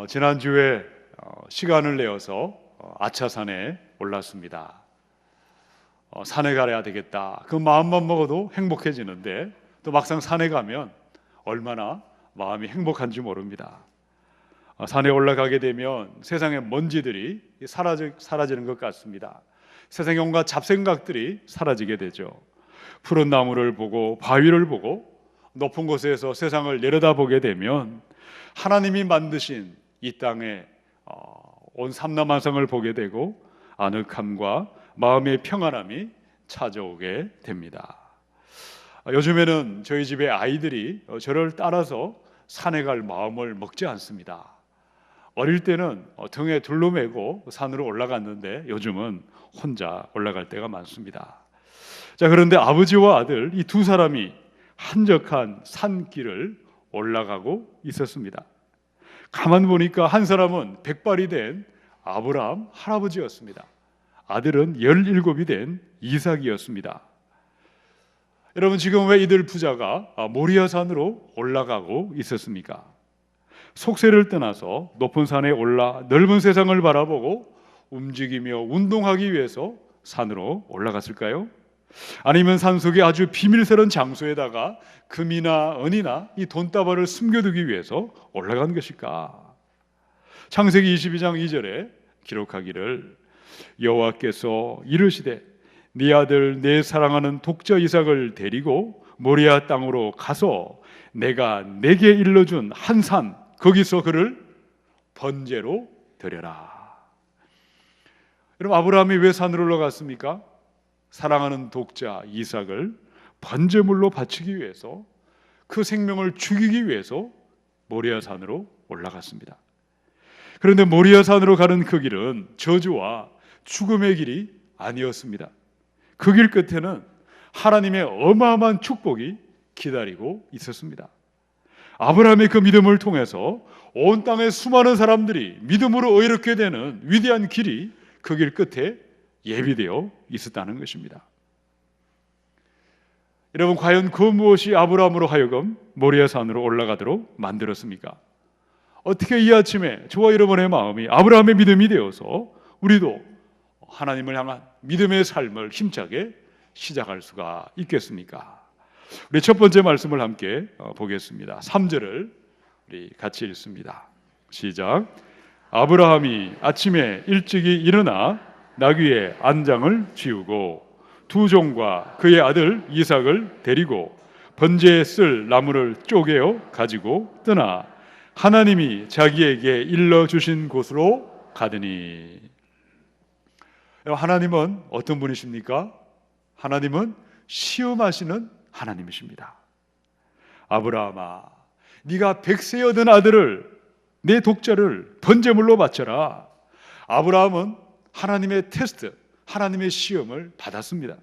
지난주에 시간을 내어서 아차산에 올랐습니다. 산에 가야 되겠다, 그 마음만 먹어도 행복해지는데 또 막상 산에 가면 얼마나 마음이 행복한지 모릅니다. 산에 올라가게 되면 세상의 먼지들이 사라지는 것 같습니다. 세상의 온갖 잡생각들이 사라지게 되죠. 푸른 나무를 보고 바위를 보고 높은 곳에서 세상을 내려다보게 되면 하나님이 만드신 이 땅에 온 삼라만상을 보게 되고 아늑함과 마음의 평안함이 찾아오게 됩니다. 요즘에는 저희 집의 아이들이 저를 따라서 산에 갈 마음을 먹지 않습니다. 어릴 때는 등에 둘러 매고 산으로 올라갔는데 요즘은 혼자 올라갈 때가 많습니다. 자, 그런데 아버지와 아들 이 두 사람이 한적한 산길을 올라가고 있었습니다. 가만 보니까 한 사람은 100발이 된 아브라함 할아버지였습니다. 아들은 17이 된 이삭이었습니다. 여러분, 지금 왜 이들 부자가 모리아산으로 올라가고 있었습니까? 속세를 떠나서 높은 산에 올라 넓은 세상을 바라보고 움직이며 운동하기 위해서 산으로 올라갔을까요? 아니면 산속의 아주 비밀스러운 장소에다가 금이나 은이나 이 돈다발을 숨겨두기 위해서 올라간 것일까? 창세기 22장 2절에 기록하기를 여호와께서 이르시되 네 아들 내 사랑하는 독자 이삭을 데리고 모리아 땅으로 가서 내가 내게 일러준 한 산 거기서 그를 번제로 드려라. 여러분, 아브라함이 왜 산으로 올라갔습니까? 사랑하는 독자 이삭을 번제물로 바치기 위해서, 그 생명을 죽이기 위해서 모리아산으로 올라갔습니다. 그런데 모리아산으로 가는 그 길은 저주와 죽음의 길이 아니었습니다. 그 길 끝에는 하나님의 어마어마한 축복이 기다리고 있었습니다. 아브라함의 그 믿음을 통해서 온 땅의 수많은 사람들이 믿음으로 의롭게 되는 위대한 길이 그 길 끝에 예비되어 있었다는 것입니다. 여러분, 과연 그 무엇이 아브라함으로 하여금 모리아산으로 올라가도록 만들었습니까? 어떻게 이 아침에 저와 여러분의 마음이 아브라함의 믿음이 되어서 우리도 하나님을 향한 믿음의 삶을 힘차게 시작할 수가 있겠습니까? 우리 첫 번째 말씀을 함께 보겠습니다. 3절을 우리 같이 읽습니다. 시작. 아브라함이 아침에 일찍이 일어나 나귀의 안장을 지우고 두 종과 그의 아들 이삭을 데리고 번제에 쓸 나무를 쪼개어 가지고 떠나 하나님이 자기에게 일러주신 곳으로 가더니. 하나님은 어떤 분이십니까? 하나님은 시험하시는 하나님이십니다. 아브라함아, 네가 100세 얻은 아들을, 내 독자를 번제물로 바쳐라. 아브라함은 하나님의 테스트, 하나님의 시험을 받았습니다.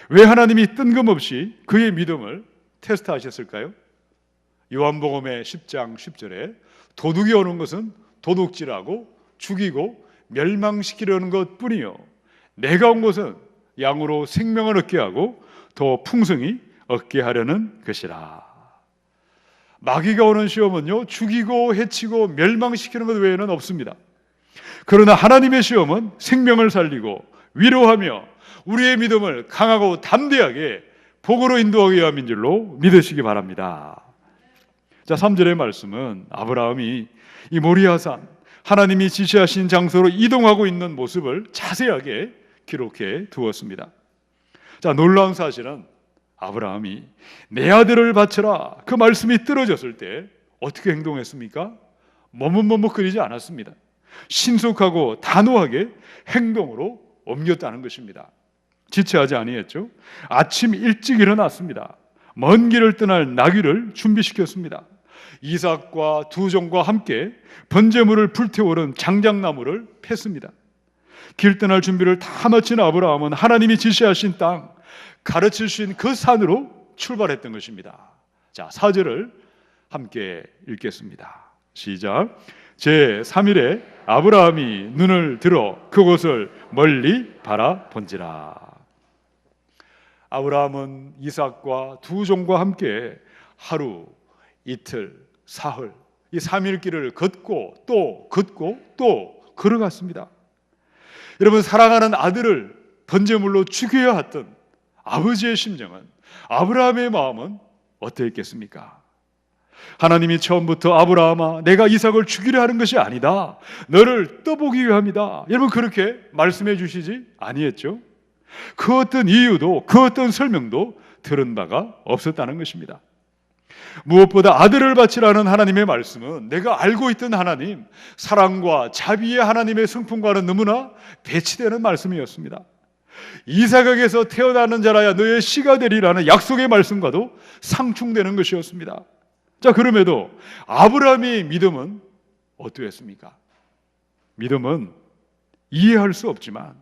왜 하나님이 뜬금없이 그의 믿음을 테스트하셨을까요? 요한복음의 10장 10절에 도둑이 오는 것은 도둑질하고 죽이고 멸망시키려는 것뿐이요 내가 온 것은 양으로 생명을 얻게 하고 더 풍성히 얻게 하려는 것이라. 마귀가 오는 시험은요, 죽이고 해치고 멸망시키는 것 외에는 없습니다. 그러나 하나님의 시험은 생명을 살리고 위로하며 우리의 믿음을 강하고 담대하게 복으로 인도하기 위함인 줄로 믿으시기 바랍니다. 자, 3절의 말씀은 아브라함이 이 모리아산, 하나님이 지시하신 장소로 이동하고 있는 모습을 자세하게 기록해 두었습니다. 자, 놀라운 사실은 아브라함이 내 아들을 바쳐라, 그 말씀이 떨어졌을 때 어떻게 행동했습니까? 머뭇머뭇거리지 않았습니다. 신속하고 단호하게 행동으로 옮겼다는 것입니다. 지체하지 아니했죠. 아침 일찍 일어났습니다. 먼 길을 떠날 나귀를 준비시켰습니다. 이삭과 두 종과 함께 번제물을 불태우는 장작나무를 팼습니다. 길 떠날 준비를 다 마친 아브라함은 하나님이 지시하신 땅, 가르치신 그 산으로 출발했던 것입니다. 자, 4절을 함께 읽겠습니다. 시작. 제3일에 아브라함이 눈을 들어 그곳을 멀리 바라본지라. 아브라함은 이삭과 두 종과 함께 하루, 이틀, 사흘, 이 3일 길을 걷고 또 걷고 또 걸어갔습니다. 여러분, 사랑하는 아들을 번제물로 죽여야 했던 아버지의 심정은, 아브라함의 마음은 어떠했겠습니까? 하나님이 처음부터 아브라함아, 내가 이삭을 죽이려 하는 것이 아니다, 너를 떠보기 위함이다, 여러분 그렇게 말씀해 주시지 아니했죠? 그 어떤 이유도 그 어떤 설명도 들은 바가 없었다는 것입니다. 무엇보다 아들을 바치라는 하나님의 말씀은 내가 알고 있던 하나님, 사랑과 자비의 하나님의 성품과는 너무나 배치되는 말씀이었습니다. 이삭에게서 태어나는 자라야 너의 씨가 되리라는 약속의 말씀과도 상충되는 것이었습니다. 자, 그럼에도 아브라함의 믿음은 어떠했습니까? 믿음은 이해할 수 없지만,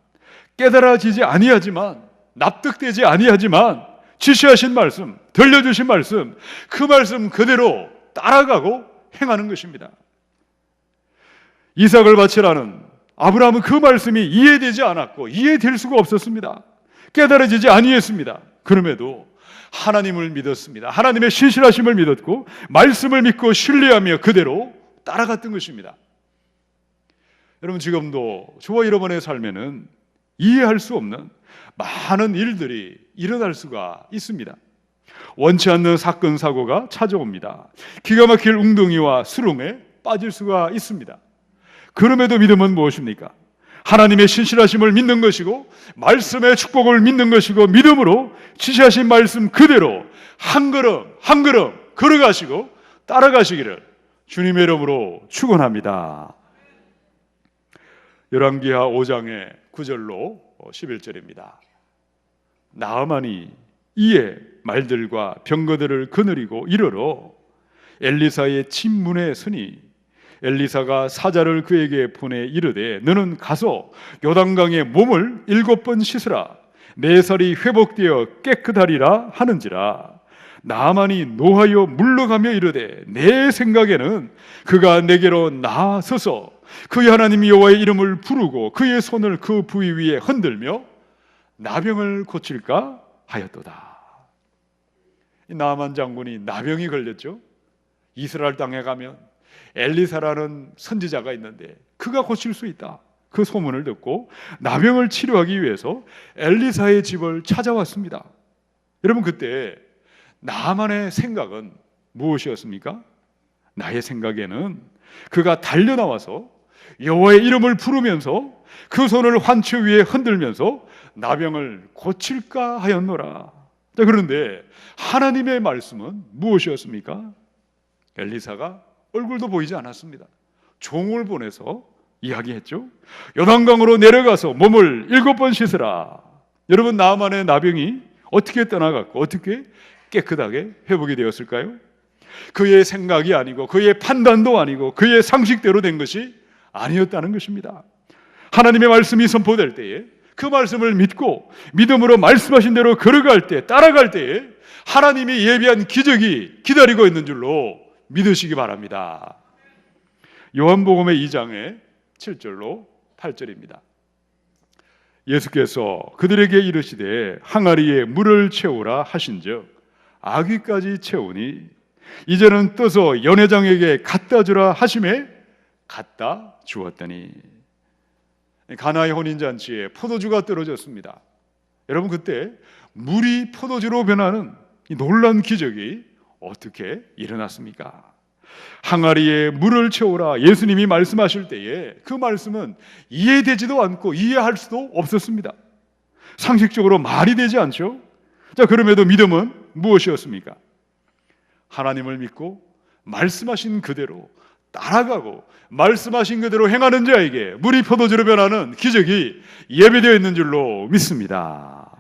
깨달아지지 아니하지만, 납득되지 아니하지만 지시하신 말씀, 들려주신 말씀, 그 말씀 그대로 따라가고 행하는 것입니다. 이삭을 바치라는 아브라함은 그 말씀이 이해되지 않았고 이해될 수가 없었습니다. 깨달아지지 아니했습니다. 그럼에도 하나님을 믿었습니다. 하나님의 신실하심을 믿었고 말씀을 믿고 신뢰하며 그대로 따라갔던 것입니다. 여러분, 지금도 저와 여러분의 삶에는 이해할 수 없는 많은 일들이 일어날 수가 있습니다. 원치 않는 사건 사고가 찾아옵니다. 기가 막힐 웅덩이와 수렁에 빠질 수가 있습니다. 그럼에도 믿음은 무엇입니까? 하나님의 신실하심을 믿는 것이고 말씀의 축복을 믿는 것이고 믿음으로 지시하신 말씀 그대로 한 걸음 한 걸음 걸어가시고 따라가시기를 주님의 이름으로 축원합니다. 열왕기하 5장의 9절로 11절입니다. 나아만이 이에 말들과 병거들을 거느리고 이르러 엘리사의 침문에 서니 엘리사가 사자를 그에게 보내 이르되 너는 가서 요단강에 몸을 7번 씻으라, 내 살이 회복되어 깨끗하리라 하는지라. 나아만이 노하여 물러가며 이르되 내 생각에는 그가 내게로 나서서 그의 하나님 여호와의 이름을 부르고 그의 손을 그 부위 위에 흔들며 나병을 고칠까 하였도다. 나아만 장군이 나병이 걸렸죠. 이스라엘 땅에 가면 엘리사라는 선지자가 있는데 그가 고칠 수 있다, 그 소문을 듣고 나병을 치료하기 위해서 엘리사의 집을 찾아왔습니다. 여러분, 그때 나아만의 생각은 무엇이었습니까? 나의 생각에는 그가 달려나와서 여호와의 이름을 부르면서 그 손을 환처 위에 흔들면서 나병을 고칠까 하였노라. 자, 그런데 하나님의 말씀은 무엇이었습니까? 엘리사가 얼굴도 보이지 않았습니다. 종을 보내서 이야기했죠. 요단강으로 내려가서 몸을 7번 씻으라. 여러분, 나아만의 나병이 어떻게 떠나갔고 어떻게 깨끗하게 회복이 되었을까요? 그의 생각이 아니고 그의 판단도 아니고 그의 상식대로 된 것이 아니었다는 것입니다. 하나님의 말씀이 선포될 때에 그 말씀을 믿고 믿음으로 말씀하신 대로 걸어갈 때, 따라갈 때에 하나님이 예비한 기적이 기다리고 있는 줄로 믿으시기 바랍니다. 요한복음의 2장의 7절로 8절입니다. 예수께서 그들에게 이르시되 항아리에 물을 채우라 하신즉 아귀까지 채우니 이제는 떠서 연회장에게 갖다 주라 하심에 갖다 주었더니. 가나의 혼인잔치에 포도주가 떨어졌습니다. 여러분, 그때 물이 포도주로 변하는 이 놀라운 기적이 어떻게 일어났습니까? 항아리에 물을 채우라 예수님이 말씀하실 때에 그 말씀은 이해되지도 않고 이해할 수도 없었습니다. 상식적으로 말이 되지 않죠. 자, 그럼에도 믿음은 무엇이었습니까? 하나님을 믿고 말씀하신 그대로 따라가고 말씀하신 그대로 행하는 자에게 물이 포도주로 변하는 기적이 예비되어 있는 줄로 믿습니다.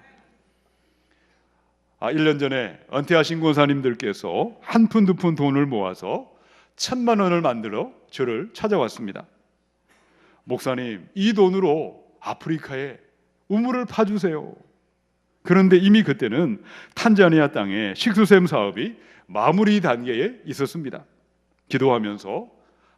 1년 전에 은퇴하신 권사님들께서 한 푼 두 푼 돈을 모아서 1,000만 원을 만들어 저를 찾아왔습니다. 목사님, 이 돈으로 아프리카에 우물을 파주세요. 그런데 이미 그때는 탄자니아 땅에 식수샘 사업이 마무리 단계에 있었습니다. 기도하면서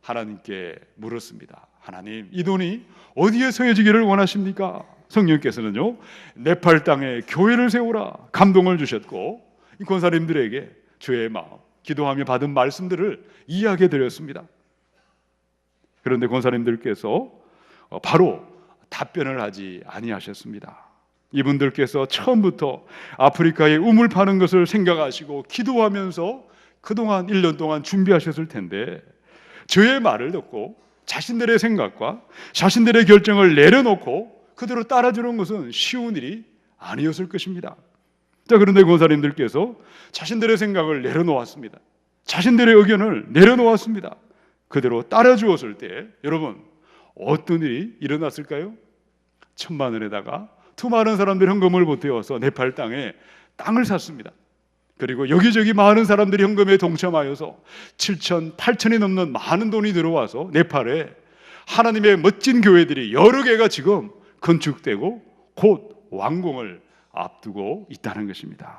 하나님께 물었습니다. 하나님, 이 돈이 어디에 쓰여지기를 원하십니까? 성령께서는요, 네팔 땅에 교회를 세우라 감동을 주셨고 이 권사님들에게 저의 마음, 기도하며 받은 말씀들을 이야기해 드렸습니다. 그런데 권사님들께서 바로 답변을 하지 아니하셨습니다. 이분들께서 처음부터 아프리카에 우물 파는 것을 생각하시고 기도하면서 그동안 1년 동안 준비하셨을 텐데 저의 말을 듣고 자신들의 생각과 자신들의 결정을 내려놓고 그대로 따라주는 것은 쉬운 일이 아니었을 것입니다. 자, 그런데 권사님들께서 자신들의 생각을 내려놓았습니다. 자신들의 의견을 내려놓았습니다. 그대로 따라주었을 때 여러분 어떤 일이 일어났을까요? 1,000만 원에다가 수많은 사람들이 헌금을 보태어서 네팔 땅에 땅을 샀습니다. 그리고 여기저기 많은 사람들이 헌금에 동참하여서 7천, 8천이 넘는 많은 돈이 들어와서 네팔에 하나님의 멋진 교회들이 여러 개가 지금 건축되고 곧 완공을 앞두고 있다는 것입니다.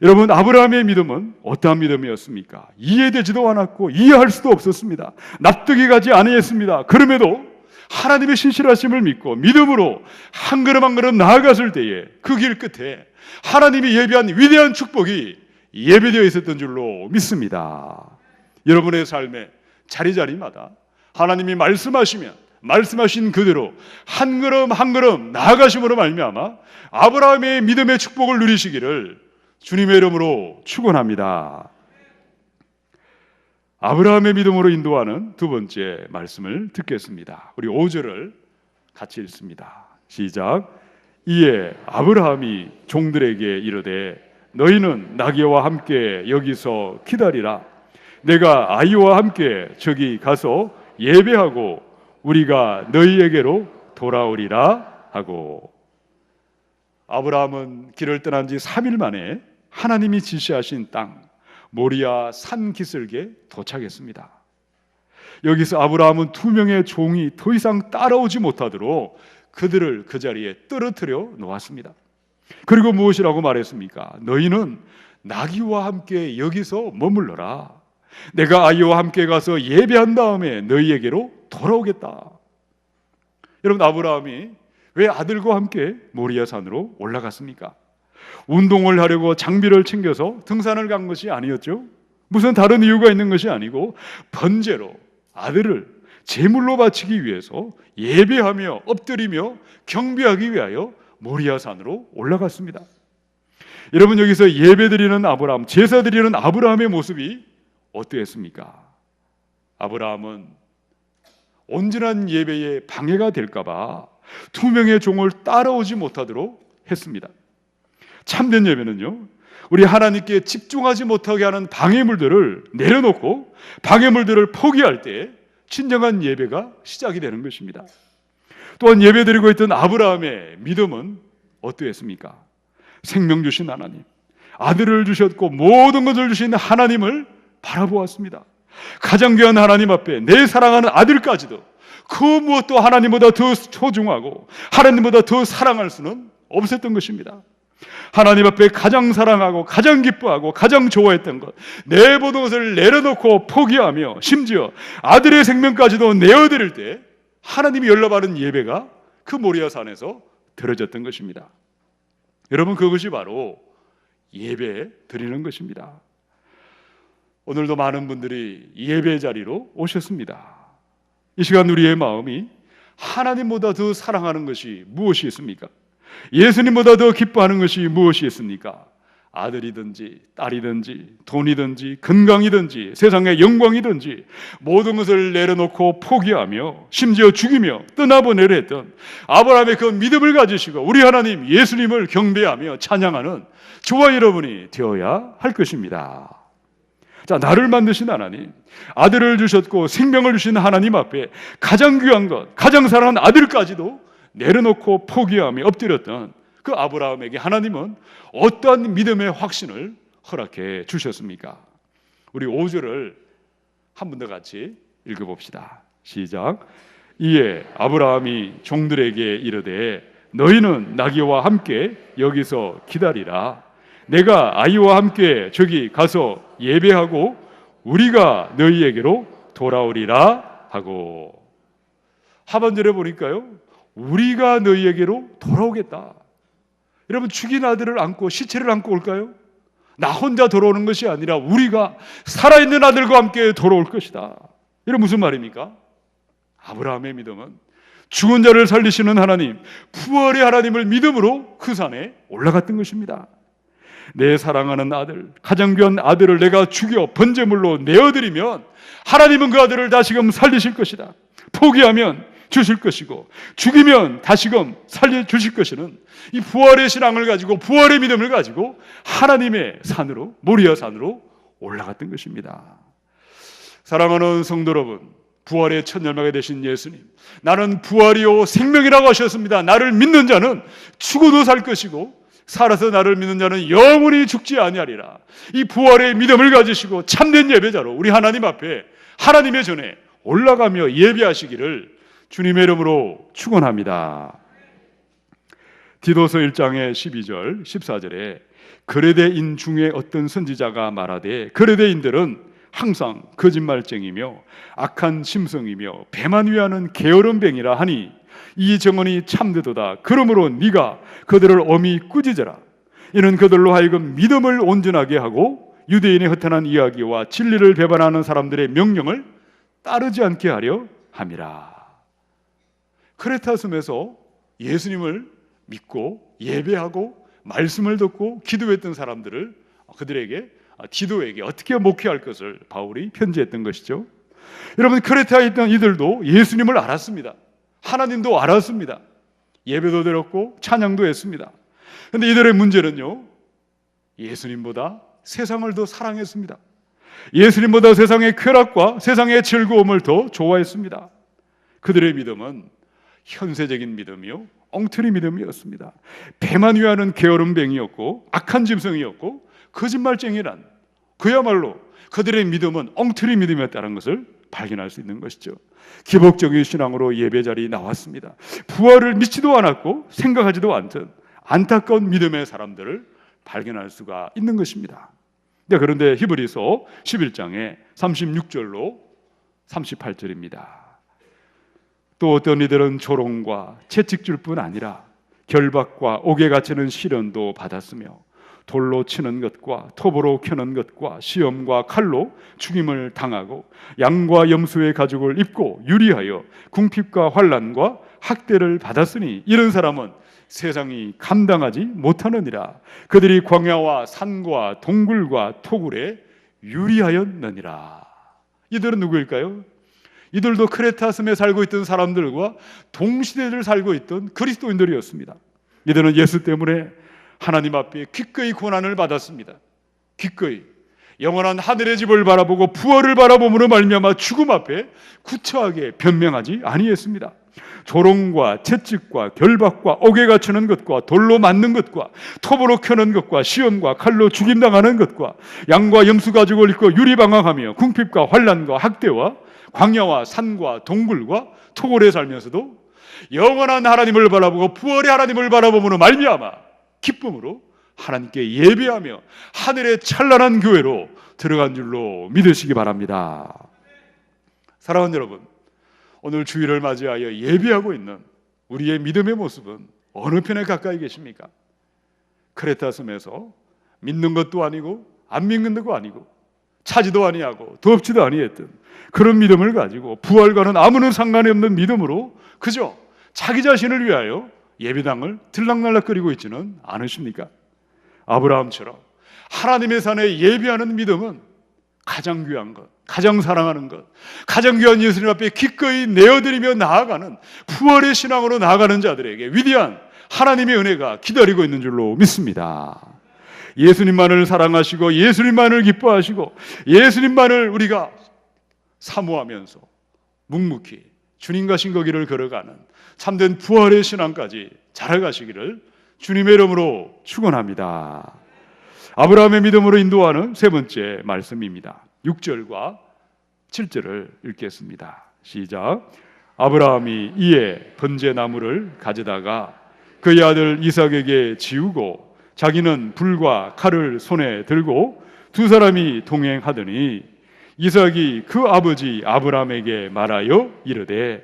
여러분, 아브라함의 믿음은 어떠한 믿음이었습니까? 이해되지도 않았고 이해할 수도 없었습니다. 납득이 가지 아니했습니다. 그럼에도 하나님의 신실하심을 믿고 믿음으로 한 걸음 한 걸음 나아갔을 때에 그 길 끝에 하나님이 예비한 위대한 축복이 예배되어 있었던 줄로 믿습니다. 여러분의 삶의 자리자리마다 하나님이 말씀하신 그대로 한 걸음 한 걸음 나아가심으로 말미암아 아브라함의 믿음의 축복을 누리시기를 주님의 이름으로 축원합니다. 아브라함의 믿음으로 인도하는 두 번째 말씀을 듣겠습니다. 우리 5절을 같이 읽습니다. 시작. 이에 아브라함이 종들에게 이르되 너희는 나귀와 함께 여기서 기다리라. 내가 아이와 함께 저기 가서 예배하고 우리가 너희에게로 돌아오리라 하고. 아브라함은 길을 떠난 지 3일 만에 하나님이 지시하신 땅 모리아 산 기슭에 도착했습니다. 여기서 아브라함은 2명의 종이 더 이상 따라오지 못하도록 그들을 그 자리에 떨어뜨려 놓았습니다. 그리고 무엇이라고 말했습니까? 너희는 나귀와 함께 여기서 머물러라. 내가 아이와 함께 가서 예배한 다음에 너희에게로 돌아오겠다. 여러분, 아브라함이 왜 아들과 함께 모리아 산으로 올라갔습니까? 운동을 하려고 장비를 챙겨서 등산을 간 것이 아니었죠. 무슨 다른 이유가 있는 것이 아니고 번제로 아들을 제물로 바치기 위해서 예배하며 엎드리며 경배하기 위하여 모리아 산으로 올라갔습니다. 여러분, 여기서 예배드리는 아브라함, 제사드리는 아브라함의 모습이 어떠했습니까? 아브라함은 온전한 예배에 방해가 될까봐 2명의 종을 따라오지 못하도록 했습니다. 참된 예배는요, 우리 하나님께 집중하지 못하게 하는 방해물들을 내려놓고 방해물들을 포기할 때 진정한 예배가 시작이 되는 것입니다. 또한 예배드리고 있던 아브라함의 믿음은 어떠했습니까? 생명 주신 하나님, 아들을 주셨고 모든 것을 주신 하나님을 바라보았습니다. 가장 귀한 하나님 앞에 내 사랑하는 아들까지도 그 무엇도 하나님보다 더 소중하고 하나님보다 더 사랑할 수는 없었던 것입니다. 하나님 앞에 가장 사랑하고 가장 기뻐하고 가장 좋아했던 것, 내 모든 것을 내려놓고 포기하며 심지어 아들의 생명까지도 내어드릴 때 하나님이 연락하는 예배가 그 모리아 산에서 드려졌던 것입니다. 여러분, 그것이 바로 예배 드리는 것입니다. 오늘도 많은 분들이 예배 자리로 오셨습니다. 이 시간 우리의 마음이 하나님보다 더 사랑하는 것이 무엇이 있습니까? 예수님보다 더 기뻐하는 것이 무엇이 있습니까? 아들이든지 딸이든지 돈이든지 건강이든지 세상의 영광이든지 모든 것을 내려놓고 포기하며 심지어 죽이며 떠나보내려 했던 아브라함의 그 믿음을 가지시고 우리 하나님 예수님을 경배하며 찬양하는 저와 여러분이 되어야 할 것입니다. 자, 나를 만드신 하나님, 아들을 주셨고 생명을 주신 하나님 앞에 가장 귀한 것, 가장 사랑하는 아들까지도 내려놓고 포기하며 엎드렸던 그 아브라함에게 하나님은 어떠한 믿음의 확신을 허락해 주셨습니까? 우리 5절을 한 번 더 같이 읽어봅시다. 시작. 이에 아브라함이 종들에게 이르되 너희는 나귀와 함께 여기서 기다리라. 내가 아이와 함께 저기 가서 예배하고 우리가 너희에게로 돌아오리라 하고. 하반절에 보니까요, 우리가 너희에게로 돌아오겠다. 여러분, 죽인 아들을 안고 시체를 안고 올까요? 나 혼자 돌아오는 것이 아니라 우리가 살아있는 아들과 함께 돌아올 것이다. 이런 무슨 말입니까? 아브라함의 믿음은 죽은 자를 살리시는 하나님, 부활의 하나님을 믿음으로 그 산에 올라갔던 것입니다. 내 사랑하는 아들, 가장 귀한 아들을 내가 죽여 번제물로 내어드리면 하나님은 그 아들을 다시금 살리실 것이다. 포기하면 주실 것이고 죽이면 다시금 살려주실 것이는 이 부활의 신앙을 가지고, 부활의 믿음을 가지고 하나님의 산으로, 모리아 산으로 올라갔던 것입니다. 사랑하는 성도 여러분, 부활의 첫 열매가 되신 예수님, 나는 부활이요 생명이라고 하셨습니다. 나를 믿는 자는 죽어도 살 것이고 살아서 나를 믿는 자는 영원히 죽지 아니하리라. 이 부활의 믿음을 가지시고 참된 예배자로 우리 하나님 앞에, 하나님의 전에 올라가며 예배하시기를 주님의 이름으로 축원합니다. 디도서 1장의 12절 14절에 그레데인 중에 어떤 선지자가 말하되 그레데인들은 항상 거짓말쟁이며 악한 심성이며 배만 위하는 게으른 뱅이라 하니 이 정언이 참되도다. 그러므로 네가 그들을 엄히 꾸짖어라. 이는 그들로 하여금 믿음을 온전하게 하고 유대인의 허탄한 이야기와 진리를 배반하는 사람들의 명령을 따르지 않게 하려 함이라. 크레타 섬에서 예수님을 믿고 예배하고 말씀을 듣고 기도했던 사람들을 디도에게 어떻게 목회할 것을 바울이 편지했던 것이죠. 여러분, 크레타에 있던 이들도 예수님을 알았습니다. 하나님도 알았습니다. 예배도 드렸고 찬양도 했습니다. 그런데 이들의 문제는요, 예수님보다 세상을 더 사랑했습니다. 예수님보다 세상의 쾌락과 세상의 즐거움을 더 좋아했습니다. 그들의 믿음은 현세적인 믿음이요, 엉터리 믿음이었습니다. 배만 위하는 게으름뱅이였고 악한 짐승이었고 거짓말쟁이란, 그야말로 그들의 믿음은 엉터리 믿음이었다는 것을 발견할 수 있는 것이죠. 기복적인 신앙으로 예배자리에 나왔습니다. 부활을 믿지도 않았고 생각하지도 않던 안타까운 믿음의 사람들을 발견할 수가 있는 것입니다. 그런데 히브리서 11장에 36절로 38절입니다. 또 어떤 이들은 조롱과 채찍질 뿐 아니라 결박과 옥에 갇히는 시련도 받았으며 돌로 치는 것과 톱으로 켜는 것과 시험과 칼로 죽임을 당하고 양과 염소의 가죽을 입고 유리하여 궁핍과 환난과 학대를 받았으니 이런 사람은 세상이 감당하지 못하느니라. 그들이 광야와 산과 동굴과 토굴에 유리하였느니라. 이들은 누구일까요? 이들도 크레타 섬에 살고 있던 사람들과 동시대를 살고 있던 그리스도인들이었습니다. 이들은 예수 때문에 하나님 앞에 기꺼이 고난을 받았습니다. 기꺼이 영원한 하늘의 집을 바라보고 부활을 바라봄으로 말미암아 죽음 앞에 구차하게 변명하지 아니했습니다. 조롱과 채찍과 결박과 옥에 갇히는 것과 돌로 맞는 것과 톱으로 켜는 것과 시험과 칼로 죽임당하는 것과 양과 염소 가죽을 입고 유리방황하며 궁핍과 환난과 학대와 광야와 산과 동굴과 토굴에 살면서도 영원한 하나님을 바라보고 부활의 하나님을 바라봄으로 말미암아 기쁨으로 하나님께 예배하며 하늘의 찬란한 교회로 들어간 줄로 믿으시기 바랍니다. 사랑하는 여러분, 오늘 주일을 맞이하여 예배하고 있는 우리의 믿음의 모습은 어느 편에 가까이 계십니까? 크레타 섬에서 믿는 것도 아니고 안 믿는 것도 아니고 차지도 아니하고 덥지도 아니했던 그런 믿음을 가지고 부활과는 아무런 상관이 없는 믿음으로 그저 자기 자신을 위하여 예배당을 들락날락거리고 있지는 않으십니까? 아브라함처럼 하나님의 산에 예배하는 믿음은 가장 귀한 것, 가장 사랑하는 것, 가장 귀한 예수님 앞에 기꺼이 내어드리며 나아가는 부활의 신앙으로 나아가는 자들에게 위대한 하나님의 은혜가 기다리고 있는 줄로 믿습니다. 예수님만을 사랑하시고 예수님만을 기뻐하시고 예수님만을 우리가 사모하면서 묵묵히 주님과 신거기를 걸어가는 참된 부활의 신앙까지 자라가시기를 주님의 이름으로 축원합니다. 아브라함의 믿음으로 인도하는 세 번째 말씀입니다. 6절과 7절을 읽겠습니다. 시작. 아브라함이 이에 번제나무를 가져다가 그의 아들 이삭에게 지우고 자기는 불과 칼을 손에 들고 두 사람이 동행하더니 이삭이 그 아버지 아브라함에게 말하여 이르되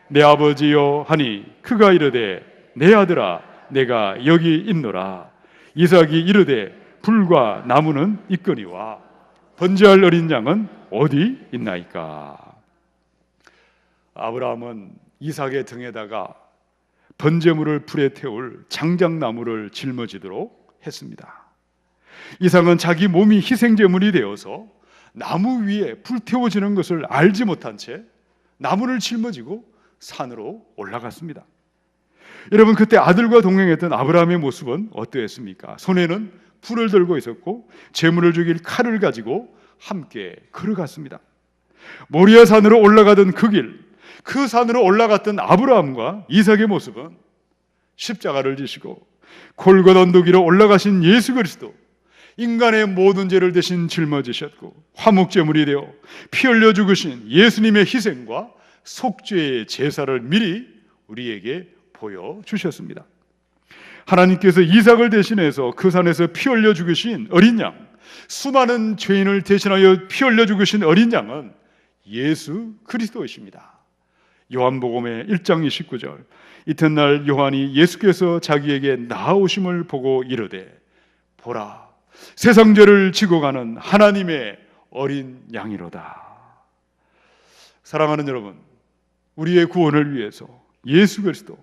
내 아버지여 하니 그가 이르되 내 아들아 내가 여기 있노라. 이삭이 이르되 불과 나무는 있거니와 번제할 어린 양은 어디 있나이까. 아브라함은 이삭의 등에다가 번제물을 불에 태울 장작나무를 짊어지도록 했습니다. 이삭은 자기 몸이 희생제물이 되어서 나무 위에 불태워지는 것을 알지 못한 채 나무를 짊어지고 산으로 올라갔습니다. 여러분, 그때 아들과 동행했던 아브라함의 모습은 어떠했습니까? 손에는 불을 들고 있었고 제물을 죽일 칼을 가지고 함께 걸어갔습니다. 모리아 산으로 올라가던 그 길, 그 산으로 올라갔던 아브라함과 이삭의 모습은 십자가를 지시고 골고다 언덕 위로 올라가신 예수 그리스도, 인간의 모든 죄를 대신 짊어지셨고 화목제물이 되어 피 흘려 죽으신 예수님의 희생과 속죄의 제사를 미리 우리에게 보여주셨습니다. 하나님께서 이삭을 대신해서 그 산에서 피 흘려 죽으신 어린 양, 수많은 죄인을 대신하여 피 흘려 죽으신 어린 양은 예수 그리스도이십니다. 요한복음의 1장 29절, 이튿날 요한이 예수께서 자기에게 나아오심을 보고 이르되 보라, 세상 죄를 지고 가는 하나님의 어린 양이로다. 사랑하는 여러분, 우리의 구원을 위해서 예수 그리스도,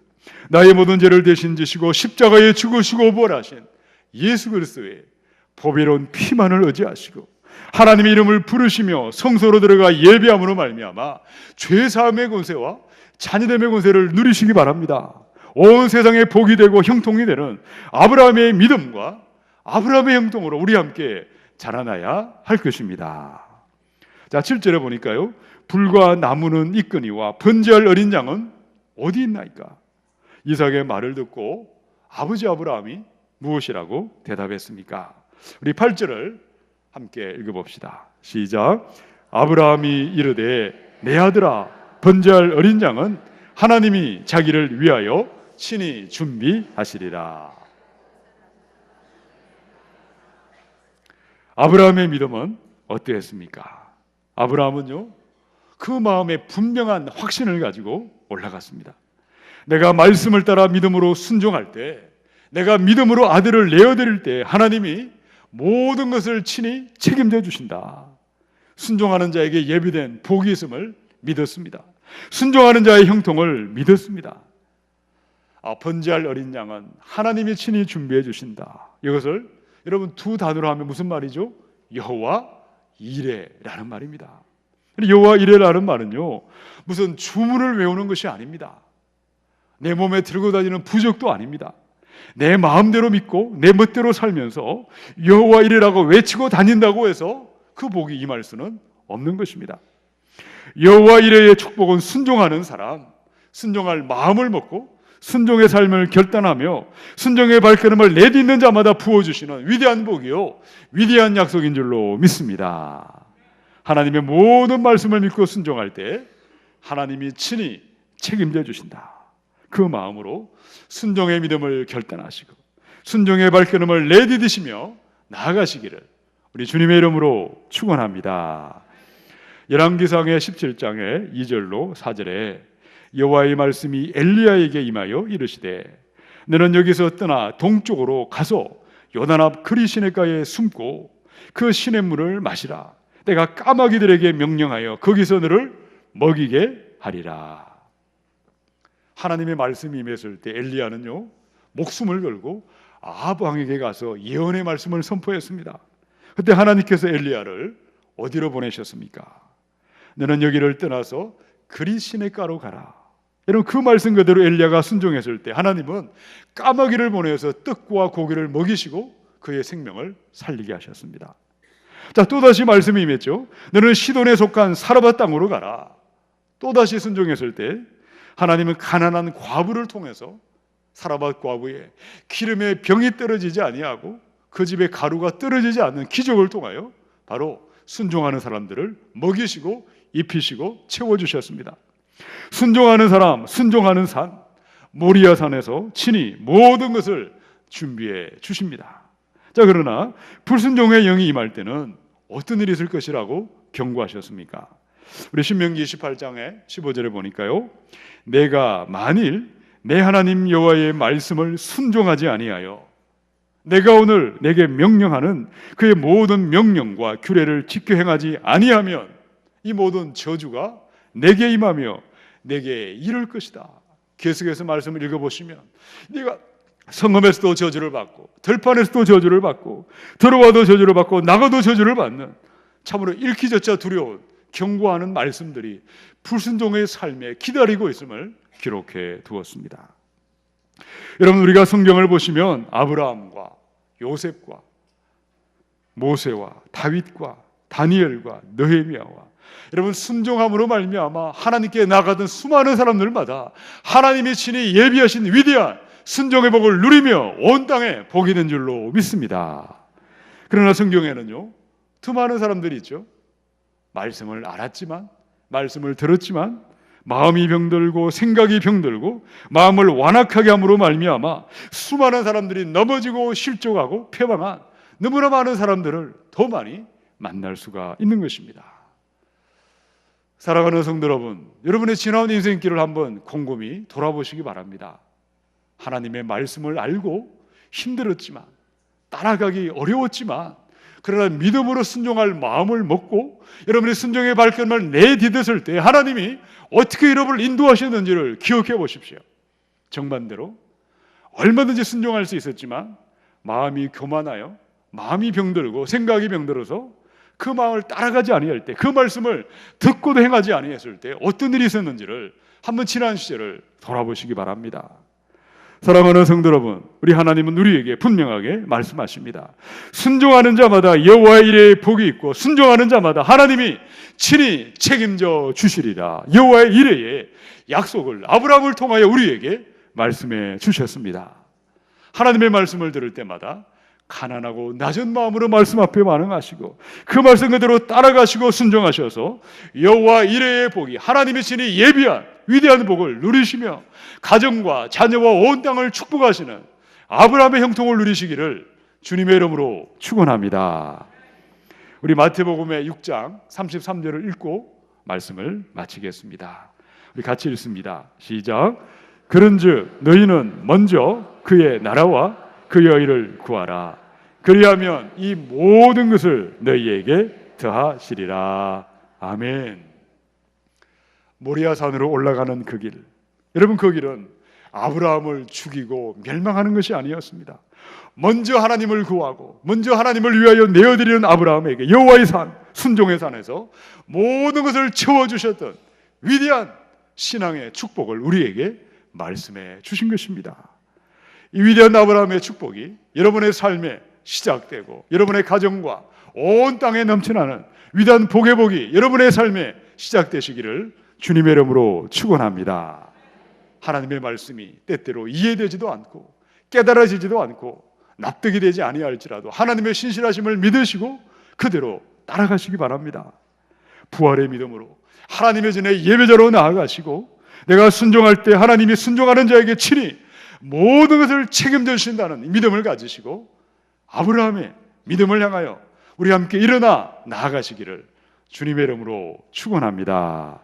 나의 모든 죄를 대신 지시고 십자가에 죽으시고 부활하신 예수 그리스도의 보배로운 피만을 의지하시고 하나님의 이름을 부르시며 성소로 들어가 예배함으로 말미암아 죄사함의 권세와 자녀됨의 권세를 누리시기 바랍니다. 온 세상에 복이 되고 형통이 되는 아브라함의 믿음과 아브라함의 형통으로 우리 함께 자라나야 할 것입니다. 자, 7절에 보니까요, 불과 나무는 있거니와 번제할 어린 양은 어디 있나이까? 이삭의 말을 듣고 아버지 아브라함이 무엇이라고 대답했습니까? 우리 8절을 함께 읽어봅시다. 시작. 아브라함이 이르되 내 아들아, 번제할 어린 양은 하나님이 자기를 위하여 친히 준비하시리라. 아브라함의 믿음은 어떠했습니까? 아브라함은요, 그 마음에 분명한 확신을 가지고 올라갔습니다. 내가 말씀을 따라 믿음으로 순종할 때, 내가 믿음으로 아들을 내어드릴 때 하나님이 모든 것을 친히 책임져 주신다. 순종하는 자에게 예비된 복이 있음을 믿었습니다. 순종하는 자의 형통을 믿었습니다. 번제할 어린 양은 하나님이 친히 준비해 주신다. 이것을 여러분 두 단어로 하면 무슨 말이죠? 여호와 이레라는 말입니다. 여호와 이레라는 말은요, 무슨 주문을 외우는 것이 아닙니다. 내 몸에 들고 다니는 부적도 아닙니다. 내 마음대로 믿고 내 멋대로 살면서 여호와 이레라고 외치고 다닌다고 해서 그 복이 임할 수는 없는 것입니다. 여호와 이레의 축복은 순종하는 사람, 순종할 마음을 먹고 순종의 삶을 결단하며 순종의 발걸음을 내딛는 자마다 부어주시는 위대한 복이요, 위대한 약속인 줄로 믿습니다. 하나님의 모든 말씀을 믿고 순종할 때 하나님이 친히 책임져 주신다. 그 마음으로 순종의 믿음을 결단하시고 순종의 발걸음을 내디디시며 나아가시기를 우리 주님의 이름으로 축원합니다. 열왕기상의 17장의 2절로 4절에 여호와의 말씀이 엘리야에게 임하여 이르시되 너는 여기서 떠나 동쪽으로 가서 요단 앞 그리 시냇가에 숨고 그 시냇물을 마시라. 내가 까마귀들에게 명령하여 거기서 너를 먹이게 하리라. 하나님의 말씀이 임했을 때 엘리야는요, 목숨을 걸고 아합 왕에게 가서 예언의 말씀을 선포했습니다. 그때 하나님께서 엘리야를 어디로 보내셨습니까? 너는 여기를 떠나서 그리 시냇가로 가라. 여러분, 그 말씀 그대로 엘리야가 순종했을 때 하나님은 까마귀를 보내서 떡과 고기를 먹이시고 그의 생명을 살리게 하셨습니다. 자, 또다시 말씀이 임했죠. 너는 시돈에 속한 사르밧 땅으로 가라. 또다시 순종했을 때 하나님은 가난한 과부를 통해서 사르밧 과부의 기름에 병이 떨어지지 아니하고 그 집에 가루가 떨어지지 않는 기적을 통하여 바로 순종하는 사람들을 먹이시고 입히시고 채워주셨습니다. 순종하는 사람, 순종하는 산, 모리아 산에서 친히 모든 것을 준비해 주십니다. 자, 그러나 불순종의 영이 임할 때는 어떤 일이 있을 것이라고 경고하셨습니까? 우리 신명기 28장의 15절에 보니까요, 내가 만일 내 하나님 여호와의 말씀을 순종하지 아니하여 내가 오늘 내게 명령하는 그의 모든 명령과 규례를 지켜 행하지 아니하면 이 모든 저주가 내게 임하며 내게 이를 것이다. 계속해서 말씀을 읽어보시면 네가 성읍에서도 저주를 받고 들판에서도 저주를 받고 들어와도 저주를 받고 나가도 저주를 받는 참으로 읽기조차 두려운 경고하는 말씀들이 불순종의 삶에 기다리고 있음을 기록해 두었습니다. 여러분, 우리가 성경을 보시면 아브라함과 요셉과 모세와 다윗과 다니엘과 느헤미야와 여러분 순종함으로 말미암아 하나님께 나가던 수많은 사람들마다 하나님이 친히 예비하신 위대한 순종의 복을 누리며 온 땅에 복이 된 줄로 믿습니다. 그러나 성경에는요, 수많은 사람들이 있죠. 말씀을 알았지만, 말씀을 들었지만 마음이 병들고 생각이 병들고 마음을 완악하게 함으로 말미암아 수많은 사람들이 넘어지고 실족하고 패망한 너무나 많은 사람들을 더 많이 만날 수가 있는 것입니다. 사랑하는 성도 여러분, 여러분의 지나온 인생길을 한번 곰곰이 돌아보시기 바랍니다. 하나님의 말씀을 알고 힘들었지만, 따라가기 어려웠지만, 그러나 믿음으로 순종할 마음을 먹고 여러분의 순종의 발걸음을 내디뎠을 때 하나님이 어떻게 여러분을 인도하셨는지를 기억해 보십시오. 정반대로 얼마든지 순종할 수 있었지만 마음이 교만하여 마음이 병들고 생각이 병들어서 그 마음을 따라가지 아니할 때, 그 말씀을 듣고도 행하지 아니했을 때 어떤 일이 있었는지를 한번 지난 시절을 돌아보시기 바랍니다. 사랑하는 성도 여러분, 우리 하나님은 우리에게 분명하게 말씀하십니다. 순종하는 자마다 여호와의 이레에 복이 있고 순종하는 자마다 하나님이 친히 책임져 주시리라. 여호와의 이레의 약속을 아브라함을 통하여 우리에게 말씀해 주셨습니다. 하나님의 말씀을 들을 때마다 가난하고 낮은 마음으로 말씀 앞에 반응하시고 그 말씀 그대로 따라가시고 순종하셔서 여호와 이레의 복이 하나님이 친히 예비한 위대한 복을 누리시며 가정과 자녀와 온 땅을 축복하시는 아브라함의 형통을 누리시기를 주님의 이름으로 축원합니다. 우리 마태복음의 6장 33절을 읽고 말씀을 마치겠습니다. 우리 같이 읽습니다. 시작. 그런즉 너희는 먼저 그의 나라와 그의 의를 구하라. 그리하면 이 모든 것을 너희에게 더하시리라. 아멘. 모리아산으로 올라가는 그 길, 여러분, 그 길은 아브라함을 죽이고 멸망하는 것이 아니었습니다. 먼저 하나님을 구하고 먼저 하나님을 위하여 내어드리는 아브라함에게 여호와의 산, 순종의 산에서 모든 것을 채워주셨던 위대한 신앙의 축복을 우리에게 말씀해 주신 것입니다. 이 위대한 아브라함의 축복이 여러분의 삶에 시작되고 여러분의 가정과 온 땅에 넘쳐나는 위대한 복의 복이 여러분의 삶에 시작되시기를 주님의 이름으로 축원합니다. 하나님의 말씀이 때때로 이해되지도 않고 깨달아지지도 않고 납득이 되지 아니할지라도 하나님의 신실하심을 믿으시고 그대로 따라가시기 바랍니다. 부활의 믿음으로 하나님의 전에 예배자로 나아가시고 내가 순종할 때 하나님이 순종하는 자에게 친히 모든 것을 책임져 주신다는 믿음을 가지시고 아브라함의 믿음을 향하여 우리 함께 일어나 나아가시기를 주님의 이름으로 축원합니다.